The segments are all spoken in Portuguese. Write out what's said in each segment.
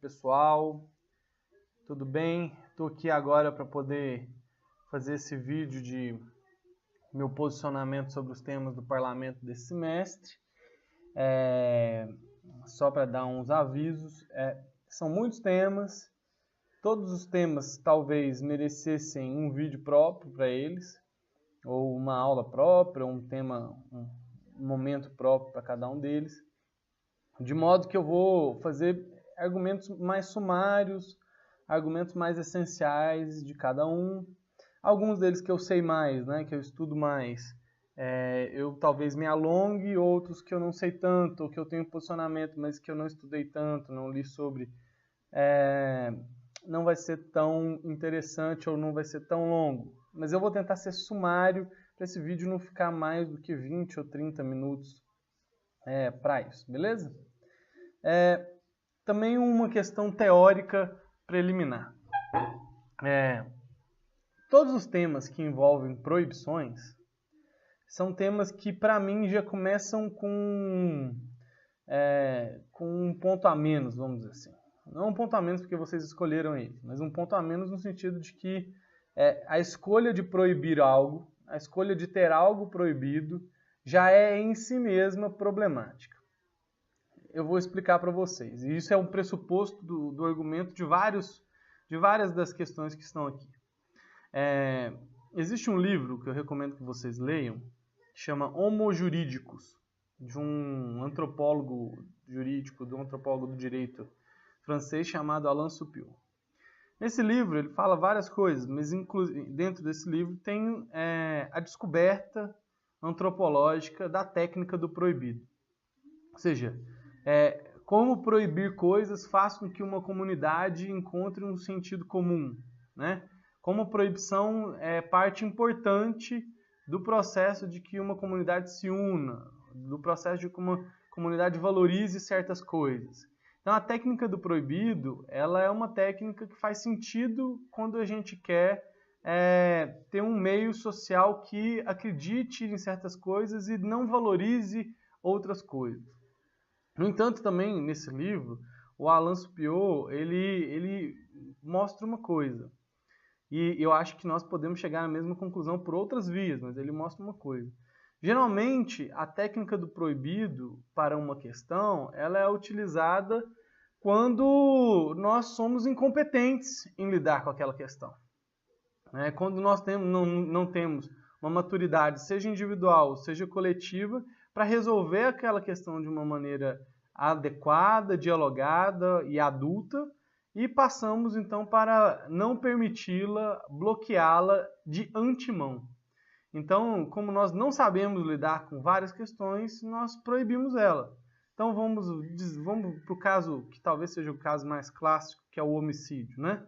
pessoal, tudo bem? Estou aqui agora para poder fazer esse vídeo de meu posicionamento sobre os temas do parlamento desse semestre. Só para dar uns avisos, são muitos temas, todos os temas talvez merecessem um vídeo próprio para eles, ou uma aula própria, um momento próprio para cada um deles, de modo que eu vou fazer argumentos mais sumários, argumentos mais essenciais de cada um. Alguns deles que eu sei mais, né, que eu estudo mais, eu talvez me alongue, outros que eu não sei tanto, ou que eu tenho posicionamento, mas que eu não estudei tanto, não li sobre, não vai ser tão interessante ou não vai ser tão longo. Mas eu vou tentar ser sumário para esse vídeo não ficar mais do que 20 ou 30 minutos para isso, beleza? Também uma questão teórica preliminar. Todos os temas que envolvem proibições são temas que, para mim, já começam com um ponto a menos, vamos dizer assim. Não um ponto a menos porque vocês escolheram ele, mas um ponto a menos no sentido de que a escolha de proibir algo, a escolha de ter algo proibido, já é em si mesma problemática. Eu vou explicar para vocês. E isso é um pressuposto do argumento de várias das questões que estão aqui. Existe um livro que eu recomendo que vocês leiam, que chama Homo Juridicus, de um antropólogo jurídico, de um antropólogo do direito francês chamado Alain Supiot. Nesse livro ele fala várias coisas, mas dentro desse livro tem a descoberta antropológica da técnica do proibido. Ou seja, como proibir coisas faz com que uma comunidade encontre um sentido comum, né? Como a proibição é parte importante do processo de que uma comunidade se una, do processo de que uma comunidade valorize certas coisas. Então, a técnica do proibido, ela é uma técnica que faz sentido quando a gente quer ter um meio social que acredite em certas coisas e não valorize outras coisas. No entanto, também, nesse livro, o Alain Supiot, ele mostra uma coisa. E eu acho que nós podemos chegar à mesma conclusão por outras vias, mas ele mostra uma coisa. Geralmente, a técnica do proibido para uma questão, ela é utilizada quando nós somos incompetentes em lidar com aquela questão. Quando nós não temos uma maturidade, seja individual, seja coletiva, para resolver aquela questão de uma maneira adequada, dialogada e adulta, e passamos então para não permiti-la, bloqueá-la de antemão. Então, como nós não sabemos lidar com várias questões, nós proibimos ela. Então vamos para o caso que talvez seja o caso mais clássico, que é o homicídio, né?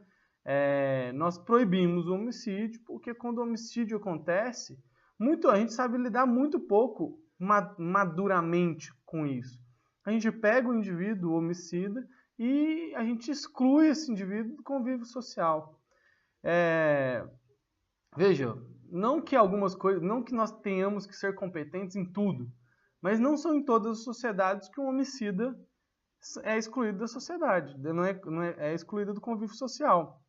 Nós proibimos o homicídio porque quando o homicídio acontece, a gente sabe lidar muito pouco maduramente com isso. A gente pega o indivíduo homicida e a gente exclui esse indivíduo do convívio social. Veja, não que nós tenhamos que ser competentes em tudo, mas não são em todas as sociedades que um homicida é excluído da sociedade, é excluído do convívio social.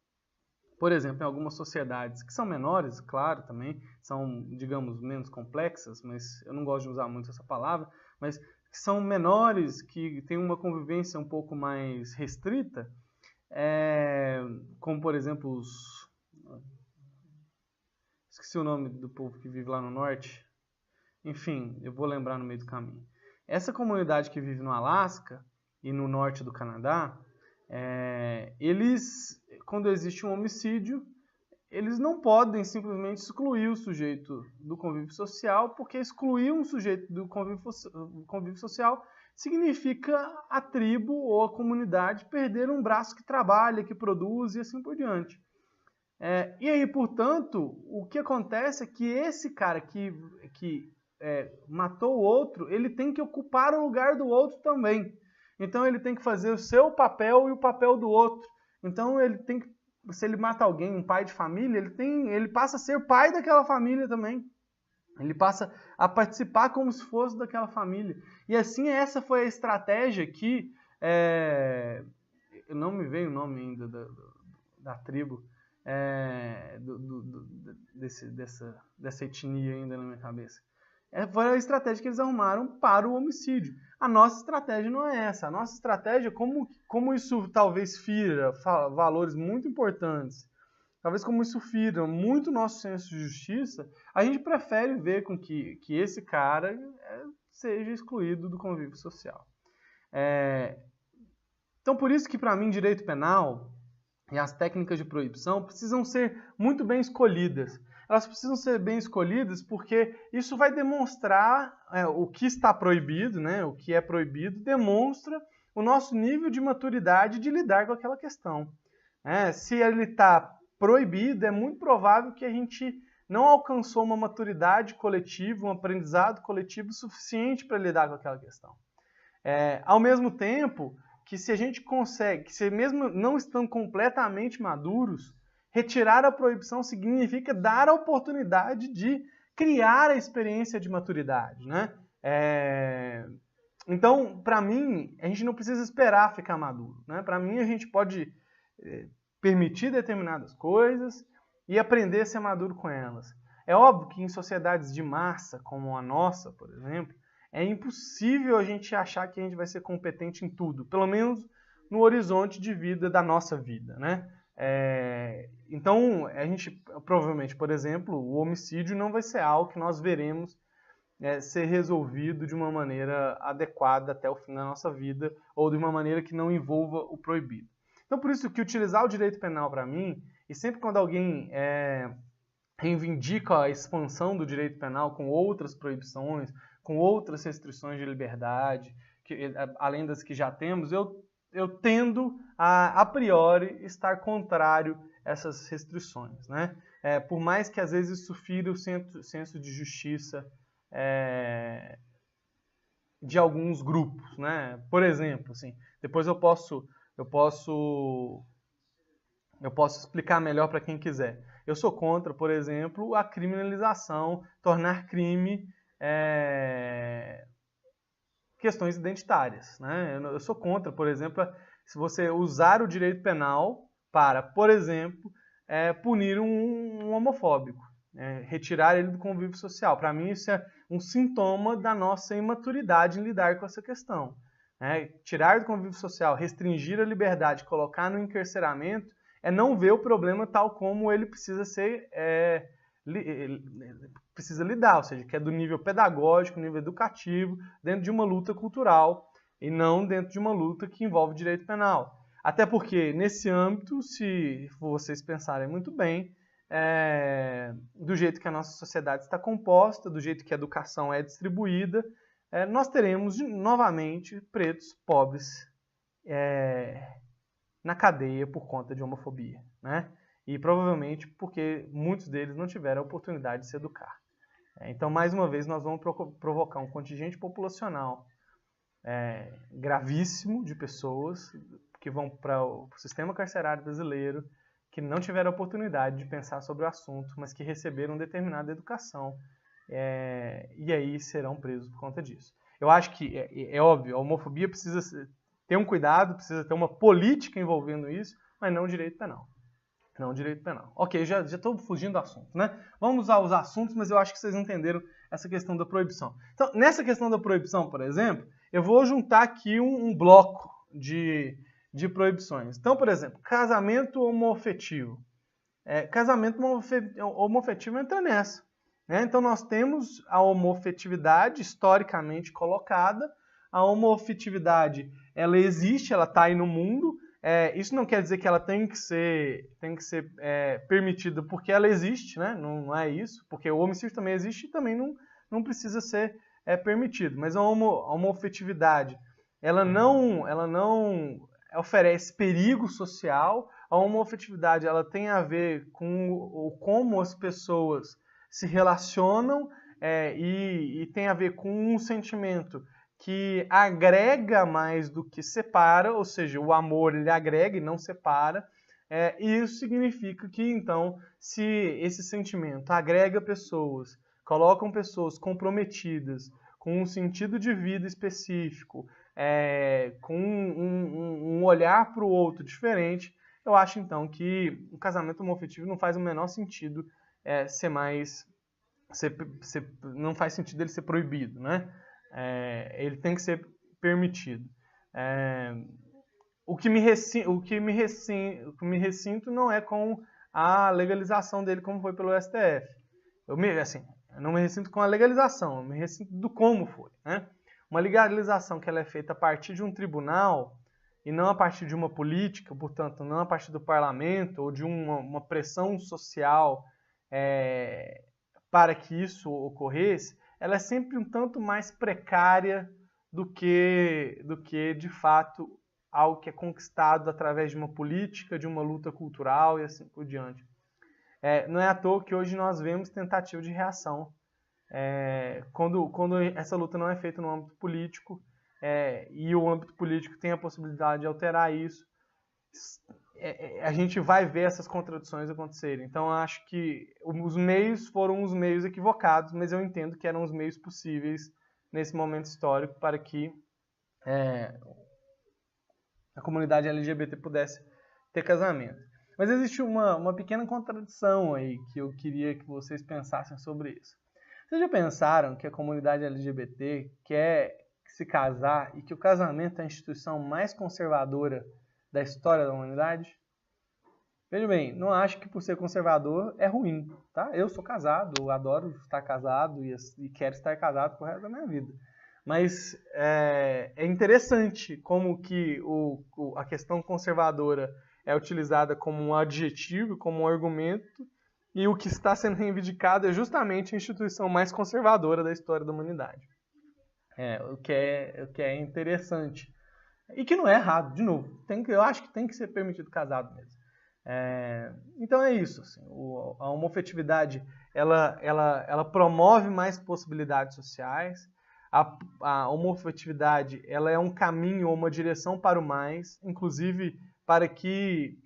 Por exemplo, em algumas sociedades que são menores, claro, também, são, digamos, menos complexas, mas eu não gosto de usar muito essa palavra, mas que são menores, que têm uma convivência um pouco mais restrita, como, por exemplo, esqueci o nome do povo que vive lá no norte. Enfim, eu vou lembrar no meio do caminho. Essa comunidade que vive no Alasca e no norte do Canadá, eles, quando existe um homicídio, eles não podem simplesmente excluir o sujeito do convívio social, porque excluir um sujeito do convívio social significa a tribo ou a comunidade perder um braço que trabalha, que produz e assim por diante. E aí, portanto, o que acontece é que esse cara que matou o outro, ele tem que ocupar o lugar do outro também. Então ele tem que fazer o seu papel e o papel do outro. Então ele tem que, se ele mata alguém, um pai de família, ele passa a ser pai daquela família também. Ele passa a participar como se fosse daquela família. E assim essa foi a estratégia que não me veio o nome ainda da tribo, dessa etnia ainda na minha cabeça. Foi a estratégia que eles arrumaram para o homicídio. A nossa estratégia não é essa. A nossa estratégia, como isso talvez fira valores muito importantes, talvez como isso fira muito nosso senso de justiça, a gente prefere ver com que esse cara seja excluído do convívio social. Então, por isso que, para mim, direito penal e as técnicas de proibição precisam ser muito bem escolhidas. Elas precisam ser bem escolhidas porque isso vai demonstrar o que está proibido, né? O que é proibido, demonstra o nosso nível de maturidade de lidar com aquela questão. Se ele está proibido, é muito provável que a gente não alcançou uma maturidade coletiva, um aprendizado coletivo suficiente para lidar com aquela questão. Ao mesmo tempo que se a gente consegue, que se mesmo não estando completamente maduros, retirar a proibição significa dar a oportunidade de criar a experiência de maturidade, né? Então, para mim, a gente não precisa esperar ficar maduro, né? Para mim, a gente pode permitir determinadas coisas e aprender a ser maduro com elas. É óbvio que em sociedades de massa, como a nossa, por exemplo, é impossível a gente achar que a gente vai ser competente em tudo, pelo menos no horizonte de vida da nossa vida, né? Então, a gente, provavelmente, por exemplo, o homicídio não vai ser algo que nós veremos ser resolvido de uma maneira adequada até o fim da nossa vida, ou de uma maneira que não envolva o proibido. Então, por isso que utilizar o direito penal para mim, e sempre quando alguém reivindica a expansão do direito penal com outras proibições, com outras restrições de liberdade, além das que já temos, eu tendo a priori estar contrário a essas restrições, né? Por mais que às vezes isso fira o senso de justiça de alguns grupos, né? Por exemplo, assim, depois eu posso explicar melhor para quem quiser. Eu sou contra, por exemplo, a criminalização, tornar crime questões identitárias, né? Eu sou contra, por exemplo, se você usar o direito penal para, por exemplo, punir um homofóbico, retirar ele do convívio social. Para mim, isso é um sintoma da nossa imaturidade em lidar com essa questão. Tirar do convívio social, restringir a liberdade, colocar no encarceramento, é não ver o problema tal como ele precisa ser precisa lidar, ou seja, que é do nível pedagógico, nível educativo, dentro de uma luta cultural e não dentro de uma luta que envolve direito penal. Até porque, nesse âmbito, se vocês pensarem muito bem, do jeito que a nossa sociedade está composta, do jeito que a educação é distribuída, nós teremos novamente pretos, pobres, na cadeia por conta de homofobia, né? E provavelmente porque muitos deles não tiveram a oportunidade de se educar. Então, mais uma vez, nós vamos provocar um contingente populacional gravíssimo de pessoas que vão para o sistema carcerário brasileiro, que não tiveram a oportunidade de pensar sobre o assunto, mas que receberam determinada educação e aí serão presos por conta disso. Eu acho que é óbvio, a homofobia precisa ter um cuidado, precisa ter uma política envolvendo isso, mas não direito penal. Não direito penal. Ok, já estou fugindo do assunto, né? Vamos aos assuntos, mas eu acho que vocês entenderam essa questão da proibição. Então, nessa questão da proibição, por exemplo, eu vou juntar aqui um bloco de proibições. Então, por exemplo, casamento homoafetivo. Casamento homoafetivo entra nessa. Né? Então, nós temos a homoafetividade historicamente colocada. A homoafetividade, ela existe, ela está aí no mundo. Isso não quer dizer que ela tem que ser permitida porque ela existe, né? Não é isso, porque o homicídio também existe e também não precisa ser permitido. Mas a homoafetividade, ela não oferece perigo social. A homoafetividade, ela tem a ver com como as pessoas se relacionam e tem a ver com um sentimento que agrega mais do que separa, ou seja, o amor ele agrega e não separa, e isso significa que, então, se esse sentimento agrega pessoas, colocam pessoas comprometidas com um sentido de vida específico, com um olhar para o outro diferente, eu acho então que o casamento homoafetivo não faz o menor sentido não faz sentido ele ser proibido, né? Ele tem que ser permitido. O que me ressinto não é com a legalização dele como foi pelo STF. Eu não me ressinto com a legalização, eu me ressinto do como foi, né? Uma legalização que ela é feita a partir de um tribunal e não a partir de uma política, portanto, não a partir do parlamento ou de uma pressão social para que isso ocorresse, ela é sempre um tanto mais precária do que de fato algo que é conquistado através de uma política, de uma luta cultural e assim por diante. Não é à toa que hoje nós vemos tentativa de reação quando essa luta não é feita no âmbito político e o âmbito político tem a possibilidade de alterar isso, a gente vai ver essas contradições acontecerem. Então, eu acho que os meios foram os meios equivocados, mas eu entendo que eram os meios possíveis nesse momento histórico para que a comunidade LGBT pudesse ter casamento. Mas existe uma pequena contradição aí que eu queria que vocês pensassem sobre isso. Vocês já pensaram que a comunidade LGBT quer se casar e que o casamento é a instituição mais conservadora da história da humanidade? Veja bem, não acho que por ser conservador é ruim, tá? Eu sou casado, adoro estar casado e quero estar casado pro resto da minha vida. Mas é interessante como que a questão conservadora é utilizada como um adjetivo, como um argumento, e o que está sendo reivindicado é justamente a instituição mais conservadora da história da humanidade. O que é interessante. E que não é errado, de novo. Eu acho que tem que ser permitido casado mesmo. Então é isso. Assim, a homoafetividade ela promove mais possibilidades sociais. A homoafetividade ela é um caminho ou uma direção para o mais, inclusive para que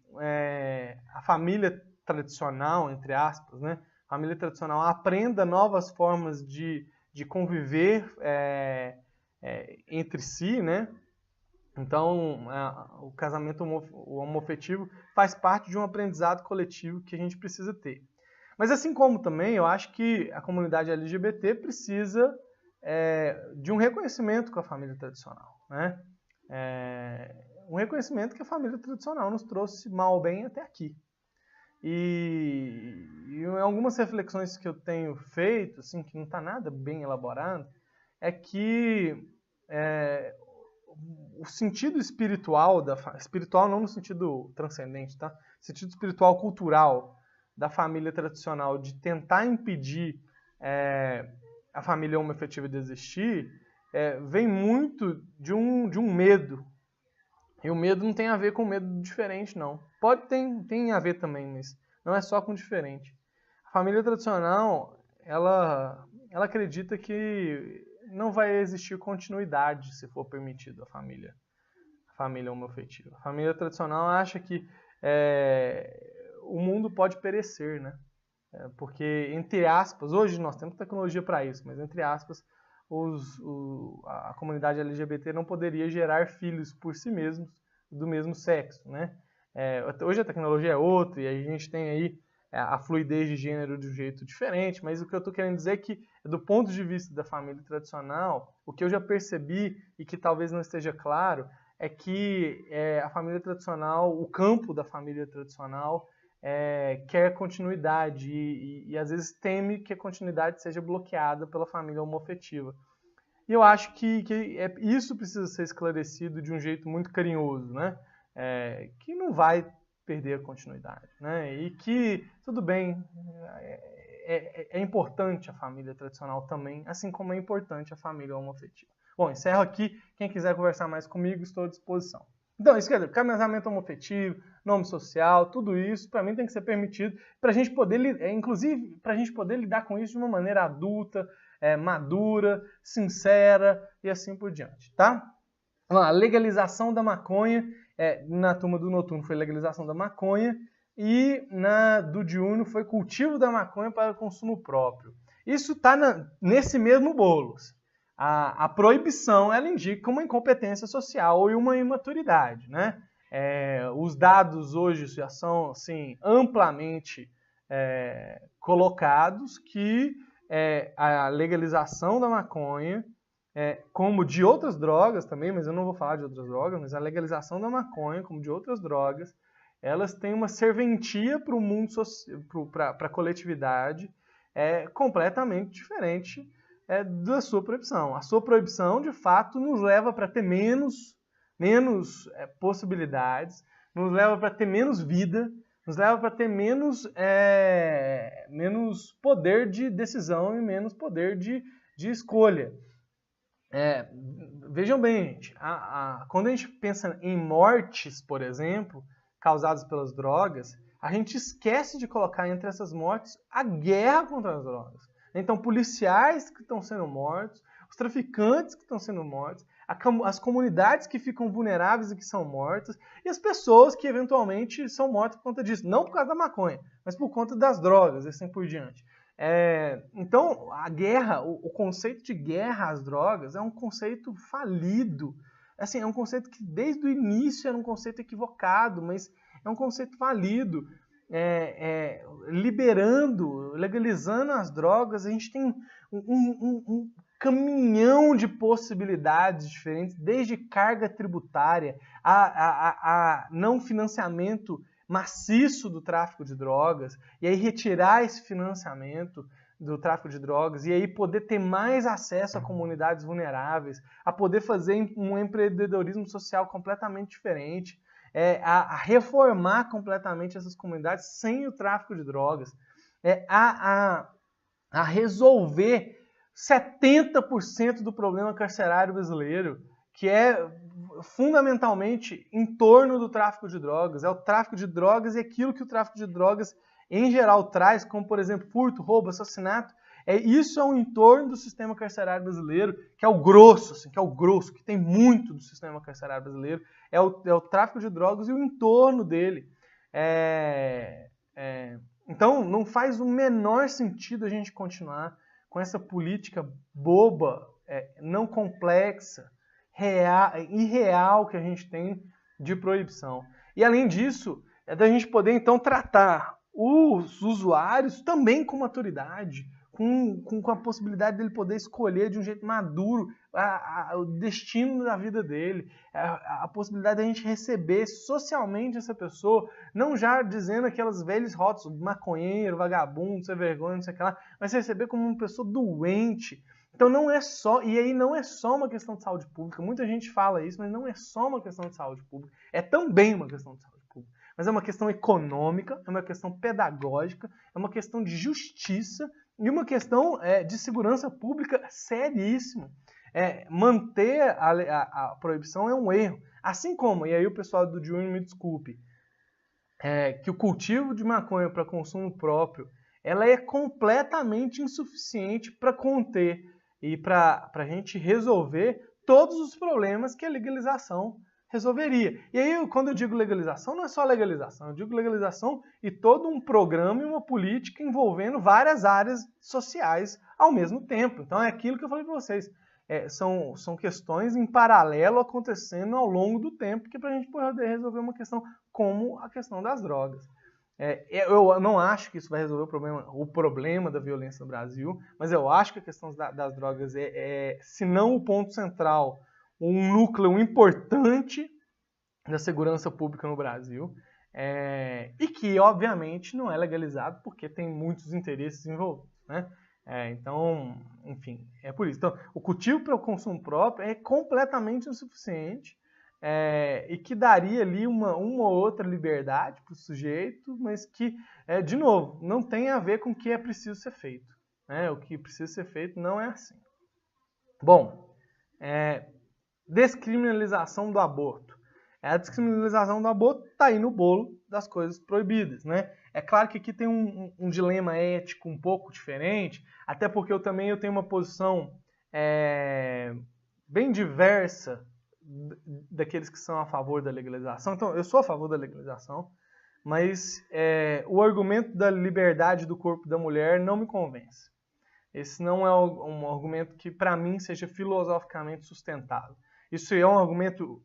a família tradicional, entre aspas, né, a família tradicional aprenda novas formas de conviver entre si, né? Então, o casamento homoafetivo faz parte de um aprendizado coletivo que a gente precisa ter. Mas assim como também, eu acho que a comunidade LGBT precisa de um reconhecimento com a família tradicional, né? Um reconhecimento que a família tradicional nos trouxe mal ou bem até aqui. E em algumas reflexões que eu tenho feito, assim, que não está nada bem elaborado, é que o sentido espiritual, espiritual não no sentido transcendente, tá? Sentido espiritual cultural da família tradicional de tentar impedir a família homoafetiva de existir, vem muito de um medo. E o medo não tem a ver com medo diferente, não. Tem a ver também, mas não é só com diferente. A família tradicional, ela acredita que não vai existir continuidade se for permitido a família homoafetiva. A família tradicional acha que o mundo pode perecer, né? Porque, entre aspas, hoje nós temos tecnologia para isso, mas entre aspas, a comunidade LGBT não poderia gerar filhos por si mesmos do mesmo sexo, né? Hoje a tecnologia é outra e a gente tem aí a fluidez de gênero de um jeito diferente, mas o que eu estou querendo dizer é que, do ponto de vista da família tradicional, o que eu já percebi e que talvez não esteja claro é que a família tradicional, o campo da família tradicional quer continuidade e às vezes teme que a continuidade seja bloqueada pela família homoafetiva. E eu acho que isso precisa ser esclarecido de um jeito muito carinhoso, né? Que não vai perder a continuidade, né? E que, tudo bem, é importante a família tradicional também, assim como é importante a família homoafetiva. Bom, encerro aqui. Quem quiser conversar mais comigo, estou à disposição. Então, isso quer dizer, casamento homoafetivo, nome social, tudo isso, para mim tem que ser permitido, para a gente poder, inclusive, para a gente poder lidar com isso de uma maneira adulta, madura, sincera e assim por diante, tá? A legalização da maconha, na turma do noturno foi legalização da maconha e na do diurno foi cultivo da maconha para consumo próprio. Isso está nesse mesmo bolo. A proibição, ela indica uma incompetência social e uma imaturidade, né? Os dados hoje já são assim, amplamente colocados que a legalização da maconha, como de outras drogas também, mas eu não vou falar de outras drogas, mas a legalização da maconha, como de outras drogas, elas têm uma serventia para o mundo, para a coletividade, completamente diferente da sua proibição. A sua proibição, de fato, nos leva para ter menos possibilidades, nos leva para ter menos vida, nos leva para ter menos poder de decisão e menos poder de escolha. Vejam bem, gente, quando a gente pensa em mortes, por exemplo, causadas pelas drogas, a gente esquece de colocar entre essas mortes a guerra contra as drogas. Então, policiais que estão sendo mortos, os traficantes que estão sendo mortos, as comunidades que ficam vulneráveis e que são mortas, e as pessoas que eventualmente são mortas por conta disso. Não por causa da maconha, mas por conta das drogas, e assim por diante. Então, a guerra, o conceito de guerra às drogas é um conceito falido. Assim, é um conceito que desde o início era um conceito equivocado, mas é um conceito falido. Legalizando as drogas, a gente tem um caminhão de possibilidades diferentes, desde carga tributária a não financiamento maciço do tráfico de drogas, e aí retirar esse financiamento do tráfico de drogas, e aí poder ter mais acesso a comunidades vulneráveis, a poder fazer um empreendedorismo social completamente diferente, a reformar completamente essas comunidades sem o tráfico de drogas, a resolver 70% do problema carcerário brasileiro, que é fundamentalmente em torno do tráfico de drogas. É o tráfico de drogas e aquilo que o tráfico de drogas em geral traz, como por exemplo furto, roubo, assassinato. Isso é um entorno do sistema carcerário brasileiro, que é o grosso, assim, que tem muito do sistema carcerário brasileiro, é o tráfico de drogas e o entorno dele. Então não faz o menor sentido a gente continuar com essa política boba, não complexa, irreal que a gente tem de proibição. E além disso, da gente poder então tratar os usuários também com maturidade, com a possibilidade dele poder escolher de um jeito maduro o destino da vida dele, a possibilidade de a gente receber socialmente essa pessoa, não já dizendo aquelas velhas rótulos, maconheiro, vagabundo, sem vergonha, não sei o que lá, mas receber como uma pessoa doente. Então não é só, e aí não é só uma questão de saúde pública, muita gente fala isso, mas não é só uma questão de saúde pública, é também uma questão de saúde pública, mas é uma questão econômica, é uma questão pedagógica, é uma questão de justiça e uma questão de segurança pública seríssima. Manter a proibição é um erro, assim como, e aí o pessoal do Júnior me desculpe, que o cultivo de maconha para consumo próprio, ela é completamente insuficiente para conter e para a gente resolver todos os problemas que a legalização resolveria. E aí, quando eu digo legalização, não é só legalização, eu digo legalização e todo um programa e uma política envolvendo várias áreas sociais ao mesmo tempo. Então é aquilo que eu falei para vocês, são questões em paralelo acontecendo ao longo do tempo, que para a gente poder resolver uma questão como a questão das drogas. Eu não acho que isso vai resolver o problema da violência no Brasil, mas eu acho que a questão das drogas se não o ponto central, um núcleo importante da segurança pública no Brasil, e que, obviamente, não é legalizado porque tem muitos interesses envolvidos, né? Então, enfim, é por isso. Então, o cultivo para o consumo próprio é completamente insuficiente, e que daria ali uma ou outra liberdade para o sujeito, mas que, de novo, não tem a ver com o que é preciso ser feito, né? O que precisa ser feito não é assim. Bom, descriminalização do aborto. A descriminalização do aborto está aí no bolo das coisas proibidas, né? É claro que aqui tem um dilema ético um pouco diferente, até porque eu tenho uma posição bem diversa daqueles que são a favor da legalização. Então, eu sou a favor da legalização, mas o argumento da liberdade do corpo da mulher não me convence. Esse não é um argumento que, para mim, seja filosoficamente sustentável. Isso é um argumento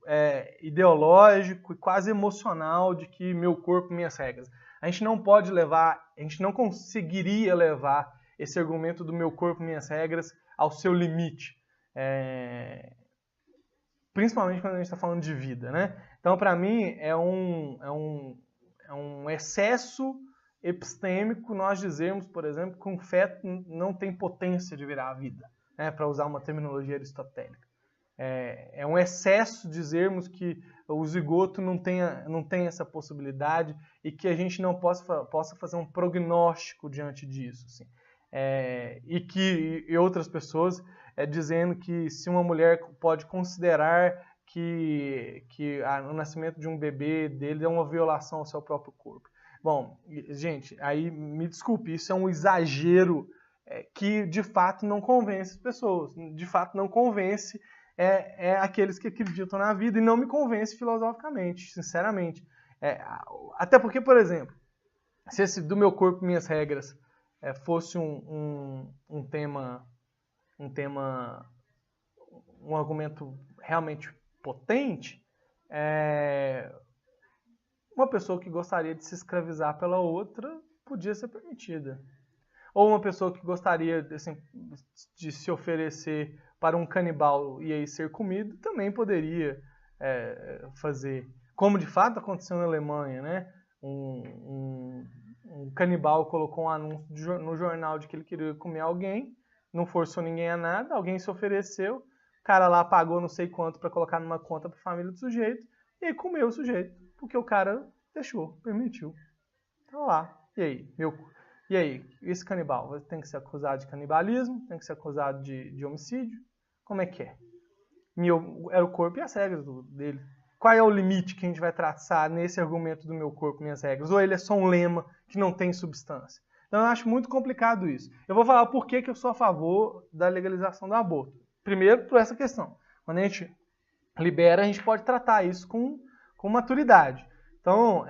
ideológico e quase emocional de que meu corpo, minhas regras. A gente não pode levar, a gente não conseguiria levar esse argumento do meu corpo, minhas regras ao seu limite. Principalmente quando a gente está falando de vida, né? Então, para mim, é um excesso epistêmico nós dizermos, por exemplo, que um feto não tem potência de virar a vida, né? Para usar uma terminologia aristotélica. É um excesso dizermos que o zigoto não tem essa possibilidade e que a gente não possa fazer um prognóstico diante disso. Assim. E outras pessoas dizendo que se uma mulher pode considerar que o nascimento de um bebê dele é uma violação ao seu próprio corpo. Bom, gente, aí me desculpe, isso é um exagero que de fato não convence as pessoas, de fato não convence aqueles que acreditam na vida e não me convence filosoficamente, sinceramente. Até porque, por exemplo, se esse do meu corpo, minhas regras fosse um argumento realmente potente, uma pessoa que gostaria de se escravizar pela outra podia ser permitida. Ou uma pessoa que gostaria assim, de se oferecer para um canibal e aí ser comido também poderia fazer. Como de fato aconteceu na Alemanha, né? Um canibal colocou um anúncio no jornal de que ele queria comer alguém, não forçou ninguém a nada, alguém se ofereceu, o cara lá pagou não sei quanto para colocar numa conta para a família do sujeito e aí comeu o sujeito, porque o cara deixou, permitiu. Então lá, e aí, esse canibal tem que ser acusado de canibalismo, tem que ser acusado de homicídio, como é que é? Era o corpo e as regras dele. Qual é o limite que a gente vai traçar nesse argumento do meu corpo e minhas regras? Ou ele é só um lema que não tem substância? Então eu acho muito complicado isso. Eu vou falar por que eu sou a favor da legalização do aborto. Primeiro, por essa questão. Quando a gente libera, a gente pode tratar isso com maturidade. Então,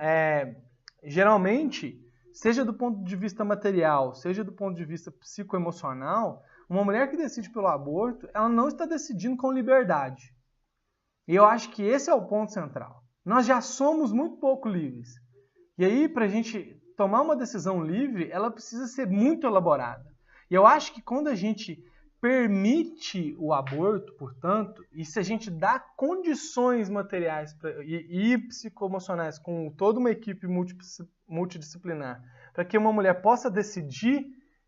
geralmente, seja do ponto de vista material, seja do ponto de vista psicoemocional, uma mulher que decide pelo aborto, ela não está decidindo com liberdade. E eu acho que esse é o ponto central. Nós já somos muito pouco livres. E aí, para a gente tomar uma decisão livre, ela precisa ser muito elaborada. E eu acho que quando a gente permite o aborto, portanto, e se a gente dá condições materiais e psicoemocionais com toda uma equipe multidisciplinar para que uma mulher possa decidir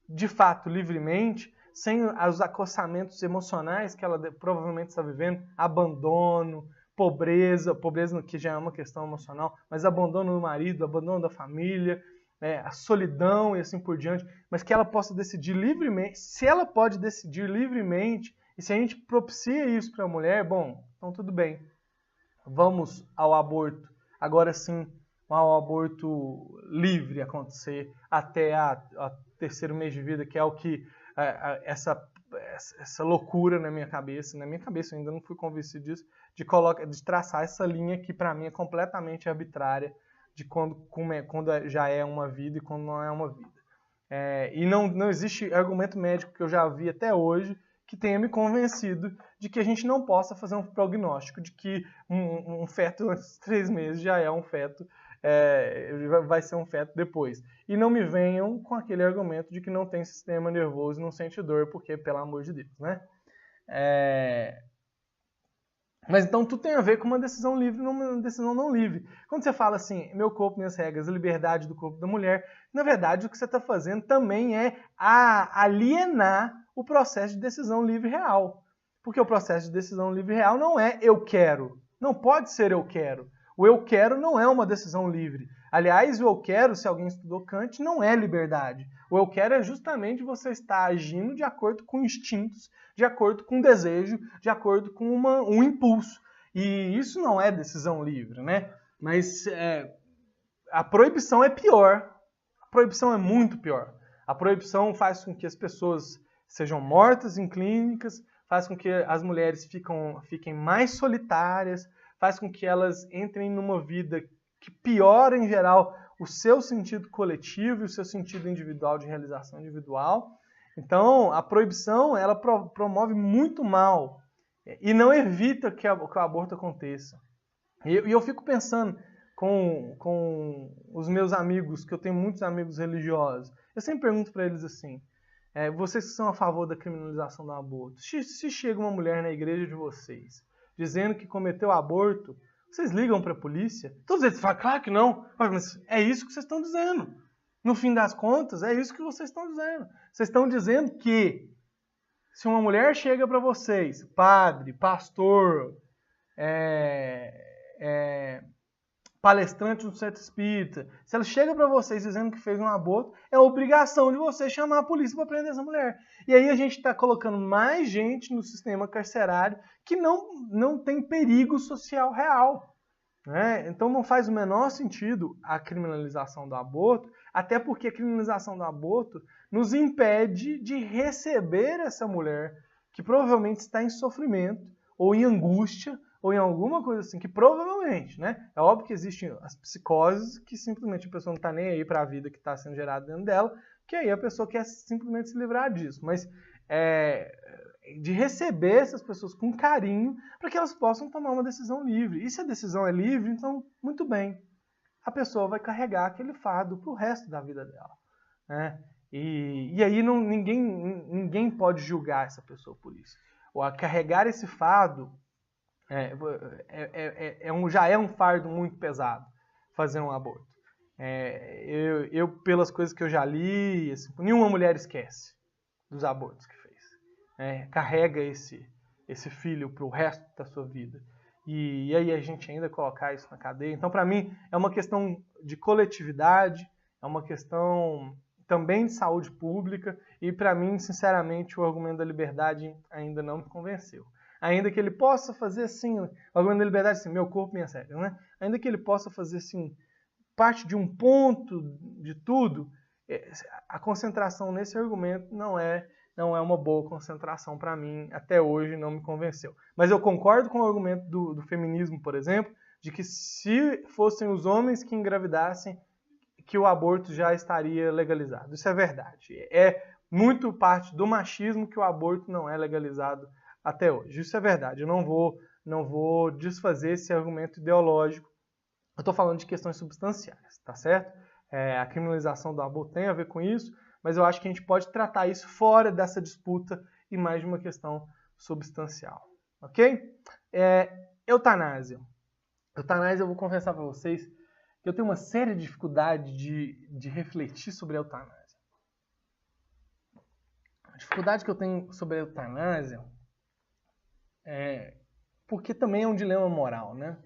de fato livremente, sem os acossamentos emocionais que ela provavelmente está vivendo, abandono, pobreza que já é uma questão emocional, mas abandono do marido, abandono da família, a solidão e assim por diante, mas que ela possa decidir livremente. Se ela pode decidir livremente, e se a gente propicia isso para a mulher, bom, então tudo bem. Vamos ao aborto, agora sim, ao aborto livre acontecer até a terceiro mês de vida, que é o que essa loucura na minha cabeça eu ainda não fui convencido disso, de traçar essa linha que para mim é completamente arbitrária, de quando já é uma vida e quando não é uma vida. E não existe argumento médico que eu já vi até hoje que tenha me convencido de que a gente não possa fazer um prognóstico de que um feto antes de 3 meses já é um feto, vai ser um feto depois. E não me venham com aquele argumento de que não tem sistema nervoso e não sente dor, porque, pelo amor de Deus, né? Mas então tudo tem a ver com uma decisão livre e uma decisão não livre. Quando você fala assim, meu corpo, minhas regras, a liberdade do corpo da mulher, na verdade o que você está fazendo também é alienar o processo de decisão livre real. Porque o processo de decisão livre real não é eu quero. Não pode ser eu quero. O eu quero não é uma decisão livre. Aliás, o eu quero, se alguém estudou Kant, não é liberdade. O eu quero é justamente você estar agindo de acordo com instintos, de acordo com desejo, de acordo com um impulso. E isso não é decisão livre, né? Mas a proibição é pior. A proibição é muito pior. A proibição faz com que as pessoas sejam mortas em clínicas, faz com que as mulheres fiquem mais solitárias, faz com que elas entrem numa vida que piora, em geral, o seu sentido coletivo e o seu sentido individual de realização individual. Então, a proibição, ela promove muito mal e não evita que o aborto aconteça. E eu fico pensando com os meus amigos, que eu tenho muitos amigos religiosos, eu sempre pergunto para eles assim, vocês que são a favor da criminalização do aborto, se chega uma mulher na igreja de vocês dizendo que cometeu aborto, vocês ligam para a polícia? Todos eles falam, claro que não, mas é isso que vocês estão dizendo. No fim das contas, é isso que vocês estão dizendo. Vocês estão dizendo que se uma mulher chega para vocês, padre, pastor, palestrante do centro espírita, se ela chega para vocês dizendo que fez um aborto, é obrigação de vocês chamar a polícia para prender essa mulher. E aí a gente está colocando mais gente no sistema carcerário que não tem perigo social real. Né? Então não faz o menor sentido a criminalização do aborto, até porque a criminalização do aborto nos impede de receber essa mulher que provavelmente está em sofrimento, ou em angústia, ou em alguma coisa assim, que provavelmente, né? É óbvio que existem as psicoses, que simplesmente a pessoa não está nem aí para a vida que está sendo gerada dentro dela, que aí a pessoa quer simplesmente se livrar disso. Mas de receber essas pessoas com carinho para que elas possam tomar uma decisão livre. E se a decisão é livre, então, muito bem. A pessoa vai carregar aquele fardo para o resto da vida dela. Né? E aí ninguém pode julgar essa pessoa por isso. Ou a carregar esse fardo já é um fardo muito pesado, fazer um aborto. Eu pelas coisas que eu já li, assim, nenhuma mulher esquece dos abortos que fez. Carrega esse filho para o resto da sua vida. E aí a gente ainda colocar isso na cadeia. Então, para mim, é uma questão de coletividade, é uma questão também de saúde pública, e para mim, sinceramente, o argumento da liberdade ainda não me convenceu. Ainda que ele possa fazer assim, o argumento da liberdade, assim, meu corpo, minhas regras, né? Ainda que ele possa fazer assim, parte de um ponto de tudo, a concentração nesse argumento não é uma boa concentração para mim, até hoje não me convenceu. Mas eu concordo com o argumento do feminismo, por exemplo, de que se fossem os homens que engravidassem, que o aborto já estaria legalizado. Isso é verdade. É muito parte do machismo que o aborto não é legalizado até hoje. Isso é verdade. Eu não vou desfazer esse argumento ideológico. Eu estou falando de questões substanciais, tá certo? A criminalização do aborto tem a ver com isso, mas eu acho que a gente pode tratar isso fora dessa disputa e mais de uma questão substancial. Ok? Eutanásia. Eutanásia, eu vou confessar para vocês que eu tenho uma séria dificuldade de refletir sobre a eutanásia. A dificuldade que eu tenho sobre a eutanásia porque também é um dilema moral, né?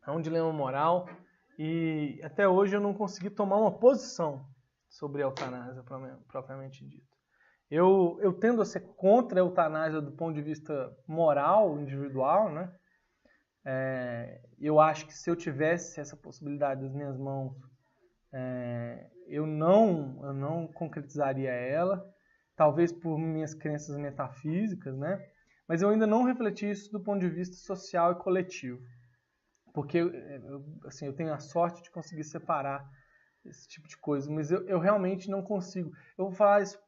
É um dilema moral e até hoje eu não consegui tomar uma posição sobre a eutanásia propriamente dita. Eu tendo a ser contra a eutanásia do ponto de vista moral, individual, né? Eu acho que se eu tivesse essa possibilidade nas minhas mãos, eu não concretizaria ela, talvez por minhas crenças metafísicas, né? Mas eu ainda não refleti isso do ponto de vista social e coletivo. Porque eu tenho a sorte de conseguir separar esse tipo de coisa, mas eu realmente não consigo. Eu vou falar isso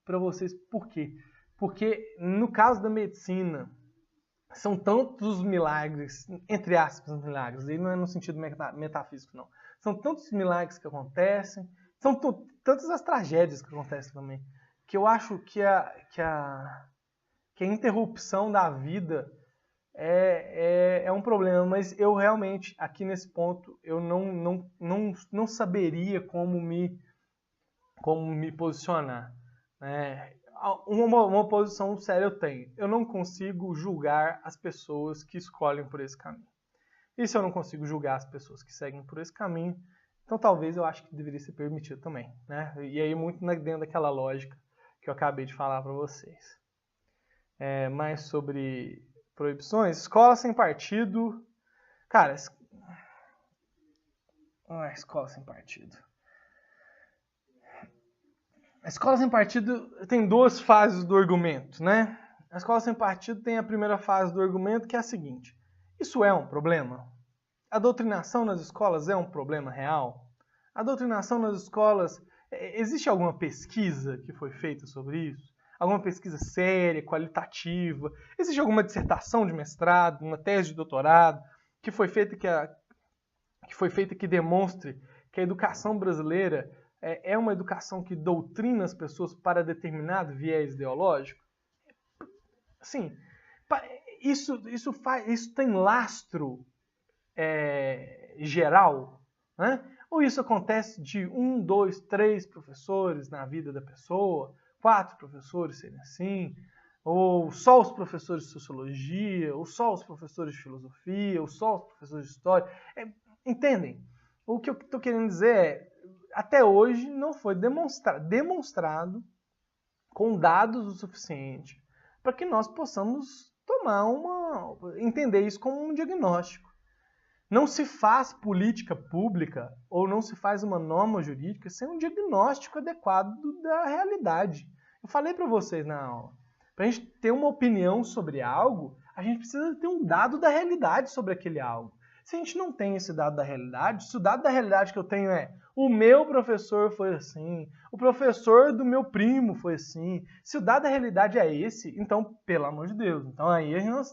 para vocês por quê? Porque no caso da medicina, são tantos milagres, entre aspas, milagres, e não é no sentido metafísico, não. São tantos milagres que acontecem, são tantas as tragédias que acontecem também, que eu acho que a interrupção da vida é um problema, mas eu realmente, aqui nesse ponto, eu não saberia como me posicionar. Uma posição séria eu tenho. Eu não consigo julgar as pessoas que escolhem por esse caminho. E se eu não consigo julgar as pessoas que seguem por esse caminho, então talvez eu acho que deveria ser permitido também. Né? E aí muito dentro daquela lógica que eu acabei de falar para vocês. Mais sobre proibições. Escola sem partido. Cara, escola sem partido. A escola sem partido tem duas fases do argumento, né? A escola sem partido tem a primeira fase do argumento, que é a seguinte. Isso é um problema? A doutrinação nas escolas é um problema real? A doutrinação nas escolas Existe alguma pesquisa que foi feita sobre isso? Alguma pesquisa séria, qualitativa? Existe alguma dissertação de mestrado, uma tese de doutorado que foi feita que demonstre que a educação brasileira é uma educação que doutrina as pessoas para determinado viés ideológico? Assim, isso tem lastro geral, né? Ou isso acontece de 1, 2, 3 professores na vida da pessoa, 4 professores serem assim, ou só os professores de sociologia, ou só os professores de filosofia, ou só os professores de história. Entendem? O que eu estou querendo dizer é, até hoje não foi demonstrado com dados o suficiente para que nós possamos entender isso como um diagnóstico. Não se faz política pública ou não se faz uma norma jurídica sem um diagnóstico adequado da realidade. Eu falei para vocês na aula, para a gente ter uma opinião sobre algo, a gente precisa ter um dado da realidade sobre aquele algo. Se a gente não tem esse dado da realidade, se o dado da realidade que eu tenho é o meu professor foi assim, o professor do meu primo foi assim, se o dado da realidade é esse, então, pelo amor de Deus, então aí nós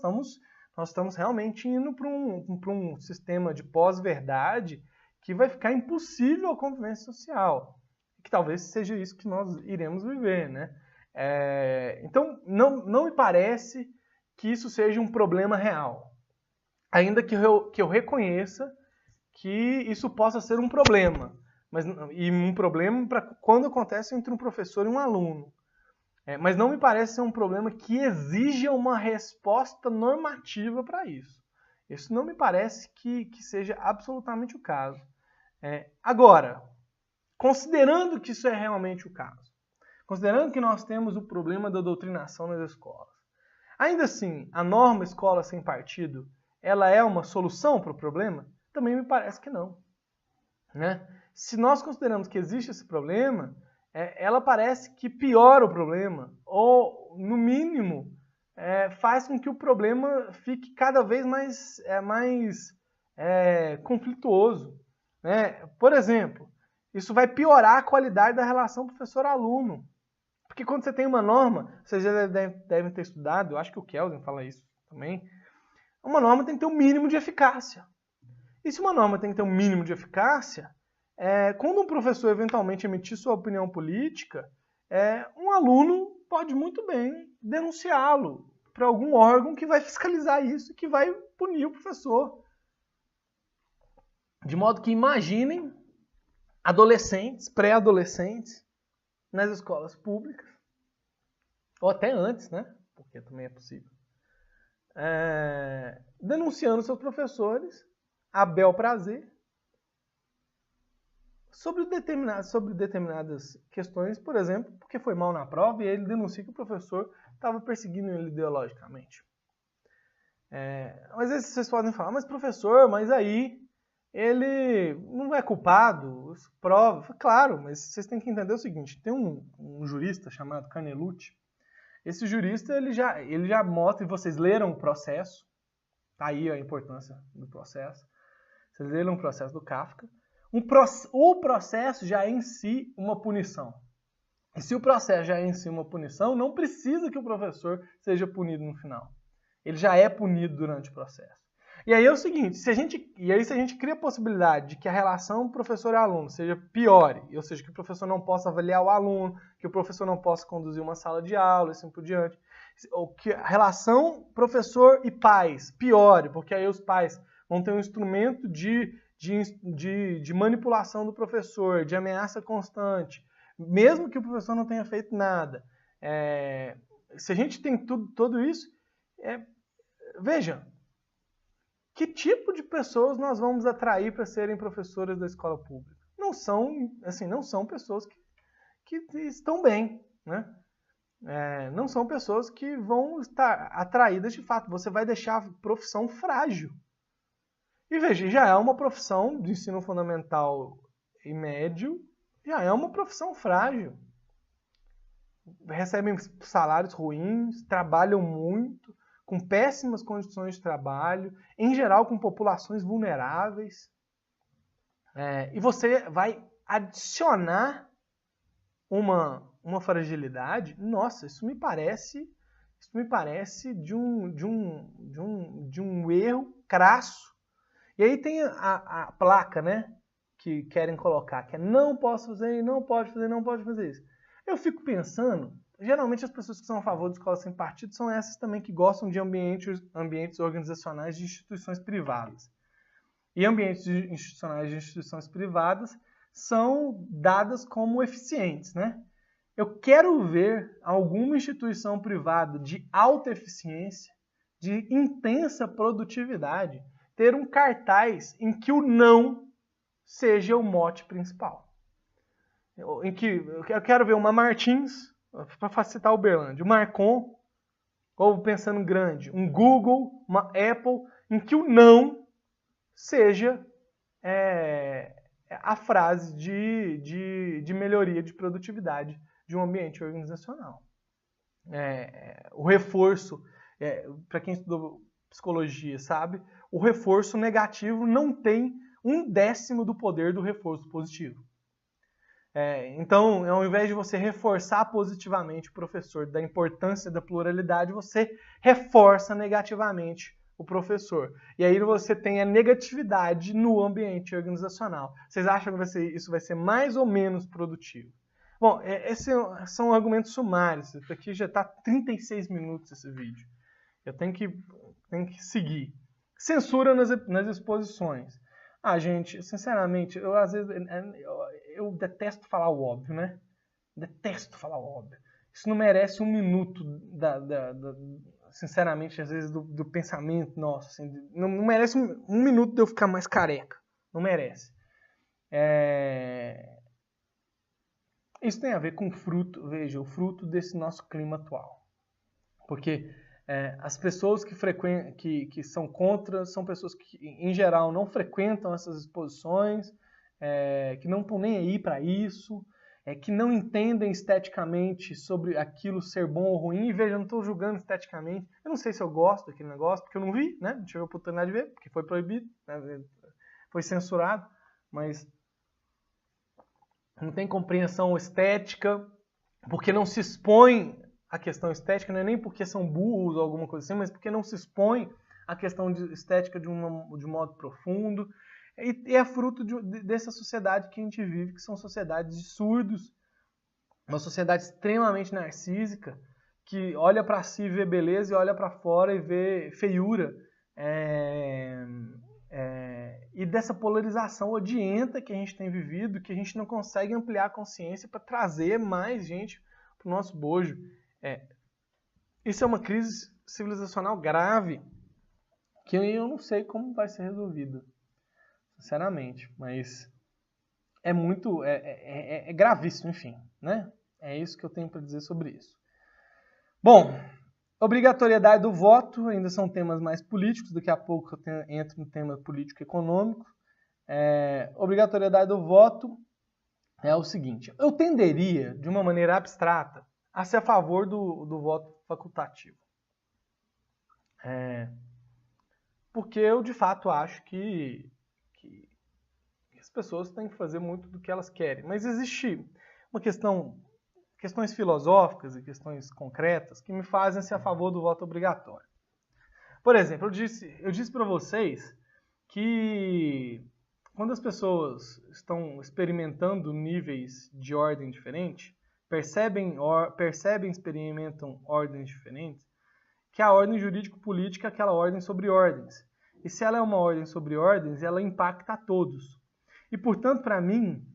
estamos realmente indo para um sistema de pós-verdade que vai ficar impossível a convivência social. Que talvez seja isso que nós iremos viver, né? Então, não me parece que isso seja um problema real. Ainda que eu reconheça que isso possa ser um problema. E um problema para quando acontece entre um professor e um aluno. Mas não me parece ser um problema que exija uma resposta normativa para isso. Isso não me parece que seja absolutamente o caso. Agora, considerando que isso é realmente o caso, considerando que nós temos o problema da doutrinação nas escolas, ainda assim, a norma escola sem partido, ela é uma solução para o problema? Também me parece que não. Né? Se nós consideramos que existe esse problema, ela parece que piora o problema, ou, no mínimo, faz com que o problema fique cada vez mais conflituoso. Né? Por exemplo, isso vai piorar a qualidade da relação professor-aluno. Porque quando você tem uma norma, vocês já devem ter estudado, eu acho que o Kelsen fala isso também, uma norma tem que ter um mínimo de eficácia. E se uma norma tem que ter um mínimo de eficácia, quando um professor eventualmente emitir sua opinião política, um aluno pode muito bem denunciá-lo para algum órgão que vai fiscalizar isso e que vai punir o professor. De modo que imaginem adolescentes, pré-adolescentes, nas escolas públicas, ou até antes, né? Porque também é possível. Denunciando seus professores a bel prazer sobre determinadas questões, por exemplo, porque foi mal na prova e ele denuncia que o professor estava perseguindo ele ideologicamente. Mas aí vocês podem falar, mas professor, mas aí ele não é culpado, isso prova. Claro, mas vocês têm que entender o seguinte, tem um jurista chamado Canelucci. Esse jurista, ele já mostra, e vocês leram o processo, tá aí a importância do processo, vocês leram o processo do Kafka, o processo já é em si uma punição. E se o processo já é em si uma punição, não precisa que o professor seja punido no final. Ele já é punido durante o processo. E aí é o seguinte, se a gente cria a possibilidade de que a relação professor-aluno seja pior, ou seja, que o professor não possa avaliar o aluno, que o professor não possa conduzir uma sala de aula, e assim por diante, ou que a relação professor e pais piore, porque aí os pais vão ter um instrumento de manipulação do professor, de ameaça constante, mesmo que o professor não tenha feito nada. Se a gente tem tudo isso, veja, que tipo de pessoas nós vamos atrair para serem professoras da escola pública? Não são pessoas que estão bem, né? Não são pessoas que vão estar atraídas de fato. Você vai deixar a profissão frágil. E veja, já é uma profissão de ensino fundamental e médio, já é uma profissão frágil. Recebem salários ruins, trabalham muito, com péssimas condições de trabalho, em geral com populações vulneráveis. E você vai adicionar uma fragilidade, nossa, isso me parece de um erro crasso. E aí tem a placa, né, que querem colocar, que é não posso fazer, não pode fazer, não pode fazer isso. Eu fico pensando, geralmente as pessoas que são a favor de escola sem partido são essas também que gostam de ambientes organizacionais de instituições privadas. E ambientes institucionais de instituições privadas são dadas como eficientes, né? Eu quero ver alguma instituição privada de alta eficiência, de intensa produtividade, ter um cartaz em que o não seja o mote principal. Em que eu quero ver uma Martins, para facilitar o Uberlândia, uma Marcon, ou pensando grande, um Google, uma Apple, em que o não seja a frase de melhoria de produtividade de um ambiente organizacional. O reforço, para quem estudou psicologia, sabe, o reforço negativo não tem 1/10 do poder do reforço positivo. Então, ao invés de você reforçar positivamente o professor da importância da pluralidade, você reforça negativamente o professor. E aí você tem a negatividade no ambiente organizacional. Vocês acham que isso vai ser mais ou menos produtivo? Bom, esses são argumentos sumários. Isso aqui já está 36 minutos esse vídeo. Eu tenho que seguir. Censura nas exposições. Gente, sinceramente, às vezes eu detesto falar o óbvio, né? Detesto falar o óbvio. Isso não merece 1 minuto sinceramente, às vezes, do pensamento nosso. Assim, não merece 1 minuto de eu ficar mais careca. Não merece. Isso tem a ver com o fruto desse nosso clima atual. Porque as pessoas que são contra são pessoas que, em geral, não frequentam essas exposições, que não estão nem aí para isso, que não entendem esteticamente sobre aquilo ser bom ou ruim. E veja, eu não estou julgando esteticamente. Eu não sei se eu gosto daquele negócio, porque eu não vi, né? Não tive a oportunidade de ver, porque foi proibido, né? Foi censurado, mas não tem compreensão estética, porque não se expõe a questão estética, não é nem porque são burros ou alguma coisa assim, mas porque não se expõe a questão estética de modo profundo. E é fruto dessa sociedade que a gente vive, que são sociedades de surdos, uma sociedade extremamente narcísica, que olha para si e vê beleza, e olha para fora e vê feiura. E dessa polarização odienta que a gente tem vivido, que a gente não consegue ampliar a consciência para trazer mais gente para o nosso bojo. Isso é uma crise civilizacional grave, que eu não sei como vai ser resolvida, sinceramente, mas é gravíssimo, enfim, né? É isso que eu tenho para dizer sobre isso. Bom, obrigatoriedade do voto, ainda são temas mais políticos, daqui a pouco eu entro no tema político-econômico. Obrigatoriedade do voto é o seguinte: eu tenderia, de uma maneira abstrata, a ser a favor do voto facultativo. Porque eu, de fato, acho que as pessoas têm que fazer muito do que elas querem. Mas existe questões filosóficas e questões concretas que me fazem ser a favor do voto obrigatório. Por exemplo, eu disse para vocês que quando as pessoas estão experimentando níveis de ordem diferente, percebem e experimentam ordens diferentes, que a ordem jurídico-política é aquela ordem sobre ordens. E se ela é uma ordem sobre ordens, ela impacta a todos. E, portanto, para mim,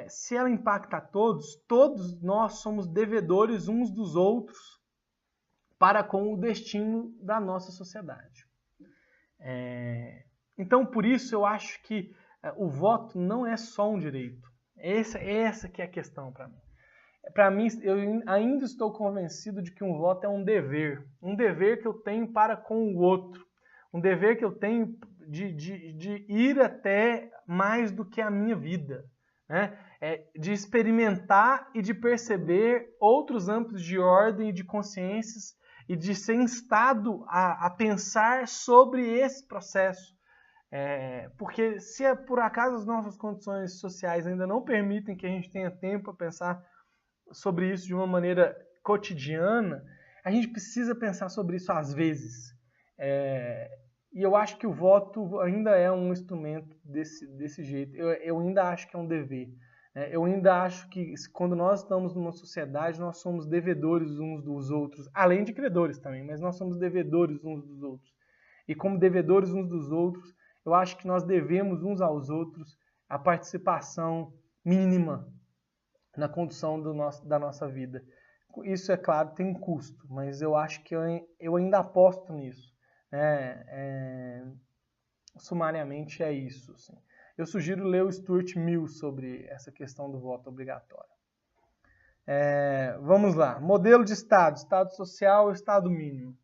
se ela impacta a todos nós somos devedores uns dos outros para com o destino da nossa sociedade. Então, por isso, eu acho que o voto não é só um direito. Essa que é a questão para mim. Para mim, eu ainda estou convencido de que um voto é um dever que eu tenho para com o outro, um dever que eu tenho de ir até mais do que a minha vida, né? De experimentar e de perceber outros âmbitos de ordem e de consciências e de ser instado a pensar sobre esse processo. Porque se por acaso as nossas condições sociais ainda não permitem que a gente tenha tempo para pensar sobre isso de uma maneira cotidiana, a gente precisa pensar sobre isso às vezes. E eu acho que o voto ainda é um instrumento desse jeito. Eu ainda acho que é um dever. Eu ainda acho que quando nós estamos numa sociedade, nós somos devedores uns dos outros, além de credores também, mas nós somos devedores uns dos outros. E como devedores uns dos outros, eu acho que nós devemos uns aos outros a participação mínima na condução da nossa vida. Isso, é claro, tem um custo, mas eu acho que eu ainda aposto nisso. Sumariamente é isso. Assim. Eu sugiro ler o Stuart Mill sobre essa questão do voto obrigatório. Vamos lá. Modelo de Estado. Estado social e Estado mínimo.